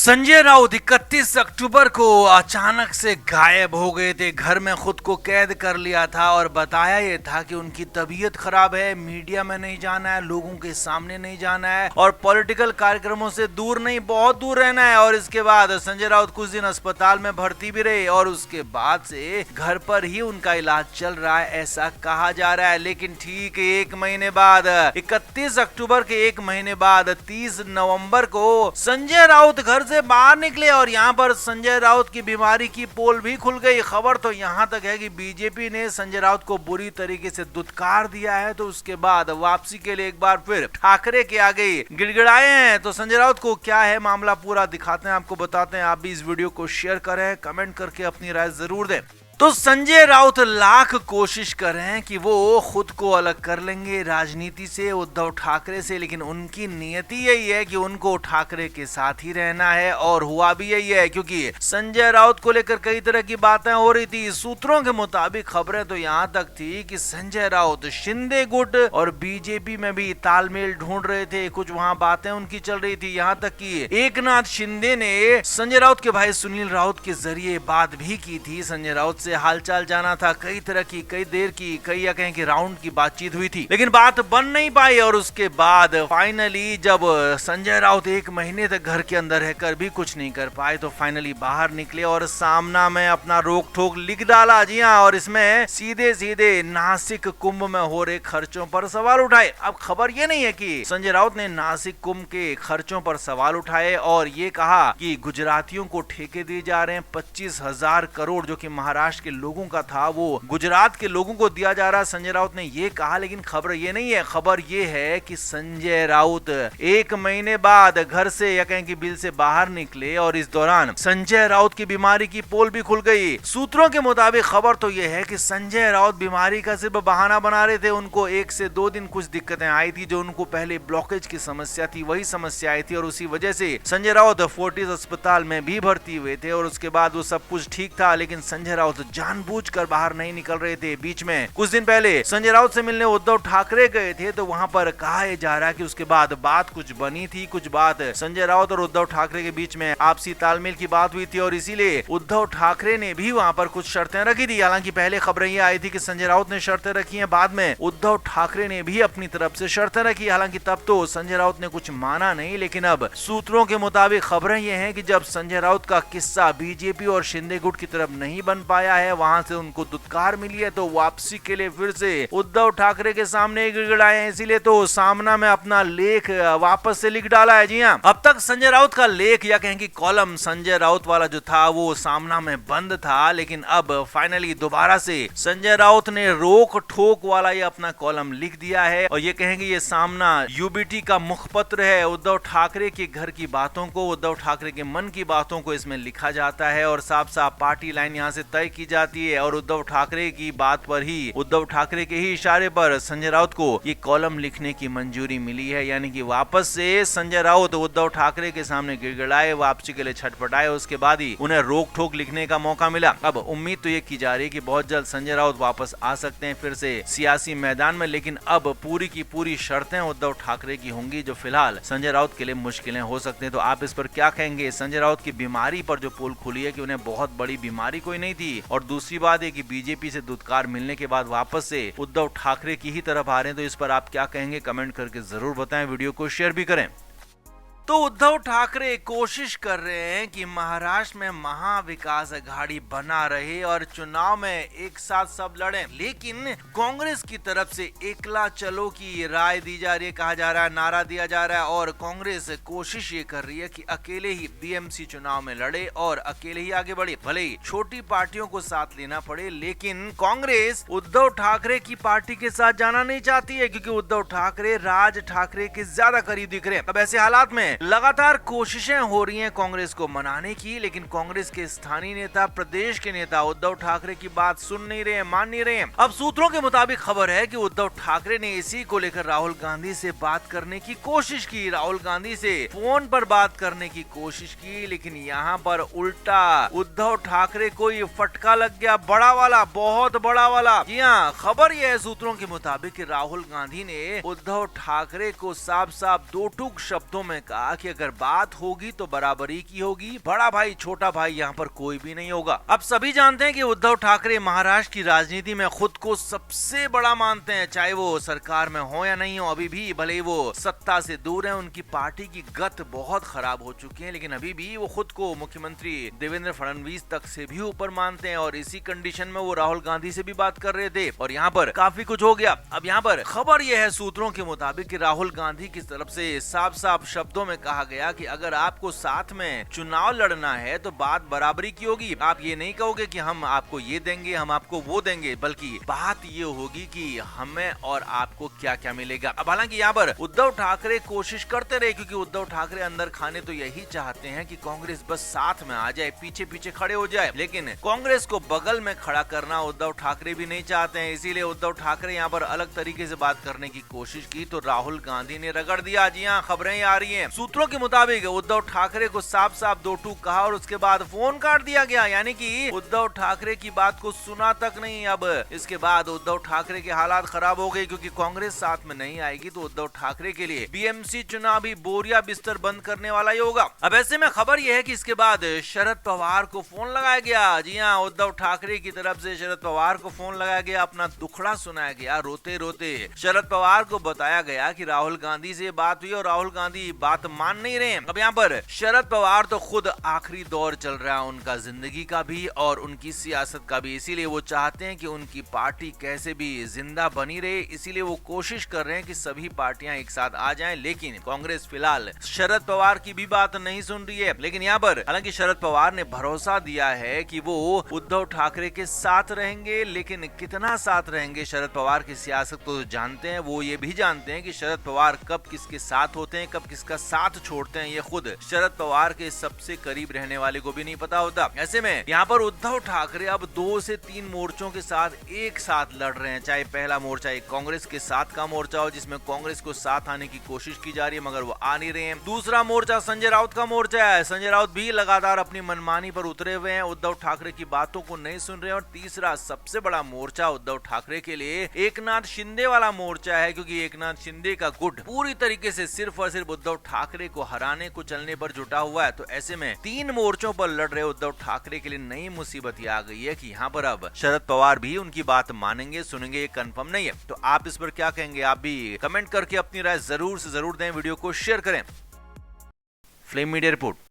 संजय राउत 31 अक्टूबर को अचानक से गायब हो गए थे। घर में खुद को कैद कर लिया था और बताया ये था कि उनकी तबीयत खराब है, मीडिया में नहीं जाना है, लोगों के सामने नहीं जाना है और पॉलिटिकल कार्यक्रमों से दूर नहीं, बहुत दूर रहना है। और इसके बाद संजय राउत कुछ दिन अस्पताल में भर्ती भी रहे और उसके बाद से घर पर ही उनका इलाज चल रहा है, ऐसा कहा जा रहा है। लेकिन ठीक एक महीने बाद 31 अक्टूबर के एक महीने बाद 30 नवंबर को संजय राउत घर से बाहर निकले और यहाँ पर संजय राउत की बीमारी की पोल भी खुल गई। खबर तो यहाँ तक है कि बीजेपी ने संजय राउत को बुरी तरीके से दुत्कार दिया है, तो उसके बाद वापसी के लिए एक बार फिर ठाकरे के आगे गिड़गिड़ाए हैं। तो संजय राउत को क्या है मामला, पूरा दिखाते हैं, आपको बताते हैं। आप भी इस वीडियो को शेयर करें, कमेंट करके अपनी राय जरूर दें। तो संजय राउत लाख कोशिश कर रहे हैं कि वो खुद को अलग कर लेंगे राजनीति से, उद्धव ठाकरे से, लेकिन उनकी नियति यही है कि उनको ठाकरे के साथ ही रहना है और हुआ भी यही है, क्योंकि संजय राउत को लेकर कई तरह की बातें हो रही थी। सूत्रों के मुताबिक खबरें तो यहाँ तक थी कि संजय राउत शिंदे गुट और बीजेपी में भी तालमेल ढूंढ रहे थे, कुछ वहाँ बातें उनकी चल रही थी। यहाँ तक कि एकनाथ शिंदे ने संजय राउत के भाई सुनील राउत के जरिए बात भी की थी, संजय राउत से हालचाल जाना था। कई तरह की, कई देर की, कई या कहें कि राउंड की बातचीत हुई थी, लेकिन बात बन नहीं पाई। और उसके बाद फाइनली जब संजय राउत एक महीने तक घर के अंदर रहकर भी कुछ नहीं कर पाए, तो फाइनली बाहर निकले और सामना में अपना रोक ठोक लिख डाला। जी हाँ, और इसमें सीधे सीधे नासिक कुंभ में हो रहे खर्चों पर सवाल उठाए। अब खबर ये नहीं है कि संजय राउत ने नासिक कुंभ के खर्चों पर सवाल उठाए और ये कहा कि गुजरातियों को ठेके दिए जा रहे हैं 25,000 करोड़, जो कि महाराष्ट्र के लोगों का था, वो गुजरात के लोगों को दिया जा रहा है, संजय राउत ने ये कहा। लेकिन खबर ये नहीं है, खबर ये है कि संजय राउत एक महीने बाद घर से या कहें कि बिल से बाहर निकले और इस दौरान संजय राउत की बीमारी की पोल भी खुल गई। सूत्रों के मुताबिक खबर तो ये है कि संजय राउत बीमारी का सिर्फ बहाना बना रहे थे। उनको 1 से 2 दिन कुछ दिक्कतें आई थी, जो उनको पहले ब्लॉकेज की समस्या थी, वही समस्या आई थी और उसी वजह से संजय राउत फोर्टिस अस्पताल में भी भर्ती हुए थे और उसके बाद वो सब कुछ ठीक था। लेकिन संजय राउत जानबूझकर बाहर नहीं निकल रहे थे। बीच में कुछ दिन पहले संजय राउत से मिलने उद्धव ठाकरे गए थे, तो वहां पर कहा जा रहा है कि उसके बाद बात कुछ बनी थी, कुछ बात संजय राउत और उद्धव ठाकरे के बीच में आपसी तालमेल की बात हुई थी और इसीलिए उद्धव ठाकरे ने भी वहां पर कुछ शर्तें रखी थी। हालांकि पहले खबरें ये आई थी कि संजय राउत ने शर्तें रखी हैं, बाद में उद्धव ठाकरे ने भी अपनी तरफ से शर्तें रखी। हालांकि तब तो संजय राउत ने कुछ माना नहीं, लेकिन अब सूत्रों के मुताबिक खबरें ये हैं कि जब संजय राउत का किस्सा बीजेपी और शिंदे गुट की तरफ नहीं बन पाया है, वहां से उनको दुत्कार मिली है, तो वापसी के लिए फिर से उद्धव ठाकरे के सामने गिड़गिड़ाए हैं। इसीलिए तो सामना में अपना लेख वापस से लिख डाला है। जी हाँ, अब तक संजय राउत का लेख या कहें कि कॉलम संजय राउत वाला जो था वो सामना में बंद था, लेकिन अब फाइनली दोबारा से संजय राउत ने रोक ठोक वाला ये अपना कॉलम लिख दिया है और ये कहेंगे ये सामना यूबीटी का मुखपत्र है। उद्धव ठाकरे के घर की बातों को, उद्धव ठाकरे के मन की बातों को इसमें लिखा जाता है और साफ साफ पार्टी लाइन यहाँ से तय की जाती है और उद्धव ठाकरे की बात पर ही, उद्धव ठाकरे के ही इशारे पर संजय राउत को ये कॉलम लिखने की मंजूरी मिली है। यानी कि वापस से संजय राउत उद्धव ठाकरे के सामने गिड़गिड़ाए, वापसी के लिए छटपटाए, उसके बाद ही उन्हें रोक ठोक लिखने का मौका मिला। अब उम्मीद तो ये की जा रही है कि बहुत जल्द संजय राउत वापस आ सकते हैं फिर से सियासी मैदान में, लेकिन अब पूरी की पूरी शर्तें उद्धव ठाकरे की होंगी, जो फिलहाल संजय राउत के लिए मुश्किलें हो सकते हैं। तो आप इस पर क्या कहेंगे? संजय राउत की बीमारी पर जो पोल खुली है कि उन्हें बहुत बड़ी बीमारी कोई नहीं थी, और दूसरी बात है कि बीजेपी से दुत्कार मिलने के बाद वापस से उद्धव ठाकरे की ही तरफ आ रहे हैं। तो इस पर आप क्या कहेंगे? कमेंट करके जरूर बताएं, वीडियो को शेयर भी करें। तो उद्धव ठाकरे कोशिश कर रहे हैं कि महाराष्ट्र में महाविकास अघाड़ी बना रहे और चुनाव में एक साथ सब लड़ें, लेकिन कांग्रेस की तरफ से एकला चलो की राय दी जा रही है, कहा जा रहा है, नारा दिया जा रहा है और कांग्रेस कोशिश ये कर रही है कि अकेले ही बीएमसी चुनाव में लड़े और अकेले ही आगे बढ़े। भले ही छोटी पार्टियों को साथ लेना पड़े, लेकिन कांग्रेस उद्धव ठाकरे की पार्टी के साथ जाना नहीं चाहती है, क्योंकि उद्धव ठाकरे राज ठाकरे के ज्यादा करीब दिख रहे हैं। अब ऐसे हालात में लगातार कोशिशें हो रही हैं कांग्रेस को मनाने की, लेकिन कांग्रेस के स्थानीय नेता, प्रदेश के नेता उद्धव ठाकरे की बात सुन नहीं रहे हैं, मान नहीं रहे हैं। अब सूत्रों के मुताबिक खबर है कि उद्धव ठाकरे ने इसी को लेकर राहुल गांधी से बात करने की कोशिश की, राहुल गांधी से फोन पर बात करने की कोशिश की, लेकिन यहाँ पर उल्टा उद्धव ठाकरे को ये फटका लग गया, बड़ा वाला, बहुत बड़ा वाला। जी हाँ, खबर यह है सूत्रों के मुताबिक राहुल गांधी ने उद्धव ठाकरे को साफ साफ दो टूक शब्दों में कहा कहा कि अगर बात होगी तो बराबरी की होगी, बड़ा भाई छोटा भाई यहाँ पर कोई भी नहीं होगा। अब सभी जानते हैं कि उद्धव ठाकरे महाराष्ट्र की राजनीति में खुद को सबसे बड़ा मानते हैं, चाहे वो सरकार में हो या नहीं हो। अभी भी भले ही वो सत्ता से दूर है, उनकी पार्टी की गत बहुत खराब हो चुकी है, लेकिन अभी भी वो खुद को मुख्यमंत्री देवेंद्र फडणवीस तक से भी ऊपर मानते हैं। और इसी कंडीशन में वो राहुल गांधी से भी बात कर रहे थे और यहाँ पर काफी कुछ हो गया। अब यहाँ पर खबर यह है सूत्रों के मुताबिक कि राहुल गांधी की तरफ से साफ साफ शब्दों में कहा गया कि अगर आपको साथ में चुनाव लड़ना है तो बात बराबरी की होगी। आप ये नहीं कहोगे कि हम आपको ये देंगे, हम आपको वो देंगे, बल्कि बात ये होगी कि हमें और आपको क्या क्या मिलेगा। अब हालांकि यहाँ पर उद्धव ठाकरे कोशिश करते रहे, क्योंकि उद्धव ठाकरे अंदर खाने तो यही चाहते हैं कि कांग्रेस बस साथ में आ जाए, पीछे पीछे खड़े हो जाए, लेकिन कांग्रेस को बगल में खड़ा करना उद्धव ठाकरे भी नहीं चाहते हैं। इसीलिए उद्धव ठाकरे यहाँ पर अलग तरीके से बात करने की कोशिश की तो राहुल गांधी ने रगड़ दिया। जी हाँ, खबरें आ रही हैं। सूत्रों के मुताबिक उद्धव ठाकरे को साफ साफ दो टूक कहा और उसके बाद फोन काट दिया गया, यानी कि उद्धव ठाकरे की बात को सुना तक नहीं। अब इसके बाद उद्धव ठाकरे के हालात खराब हो गए, क्योंकि कांग्रेस साथ में नहीं आएगी तो उद्धव ठाकरे के लिए बीएमसी चुनावी बोरिया बिस्तर बंद करने वाला ही होगा। अब ऐसे में खबर यह है कि इसके बाद शरद पवार को फोन लगाया गया। जी हाँ, उद्धव ठाकरे की तरफ से शरद पवार को फोन लगाया गया, अपना दुखड़ा सुनाया गया। रोते रोते शरद पवार को बताया गया कि राहुल गांधी से बात हुई और राहुल गांधी बात मान नहीं रहे। अब यहाँ पर शरद पवार तो खुद आखिरी दौर चल रहा है उनका, जिंदगी का भी और उनकी सियासत का भी, इसीलिए वो चाहते हैं कि उनकी पार्टी कैसे भी जिंदा बनी रहे। इसीलिए वो कोशिश कर रहे हैं कि सभी पार्टियां एक साथ आ जाएं, लेकिन कांग्रेस फिलहाल शरद पवार की भी बात नहीं सुन रही है। लेकिन यहाँ पर हालांकि शरद पवार ने भरोसा दिया है कि वो उद्धव ठाकरे के साथ रहेंगे, लेकिन कितना साथ रहेंगे शरद पवार की सियासत को जानते हैं। वो ये भी जानते हैं कि शरद पवार कब किसके साथ होते हैं, कब किसका साथ छोड़ते हैं, ये खुद शरद पवार के सबसे करीब रहने वाले को भी नहीं पता होता। ऐसे में यहाँ पर उद्धव ठाकरे अब 2 से 3 मोर्चों के साथ एक साथ लड़ रहे हैं। चाहे पहला मोर्चा एक कांग्रेस के साथ का मोर्चा हो, जिसमें कांग्रेस को साथ आने की कोशिश की जा रही है, मगर वो आ नहीं रहे हैं। दूसरा मोर्चा संजय राउत का मोर्चा है, संजय राउत भी लगातार अपनी मनमानी पर उतरे हुए हैं, उद्धव ठाकरे की बातों को नहीं सुन रहे हैं। और तीसरा सबसे बड़ा मोर्चा उद्धव ठाकरे के लिए एकनाथ शिंदे वाला मोर्चा है, क्योंकि एकनाथ शिंदे का गुट पूरी तरीके से सिर्फ और सिर्फ उद्धव ठाकरे को हराने को चलने पर जुटा हुआ है। तो ऐसे में 3 मोर्चों पर लड़ रहे उद्धव ठाकरे के लिए नई मुसीबत आ गई है कि यहाँ पर अब शरद पवार भी उनकी बात मानेंगे, सुनेंगे, ये कंफर्म नहीं है। तो आप इस पर क्या कहेंगे? आप भी कमेंट करके अपनी राय जरूर से जरूर दें, वीडियो को शेयर करें। Flame media report.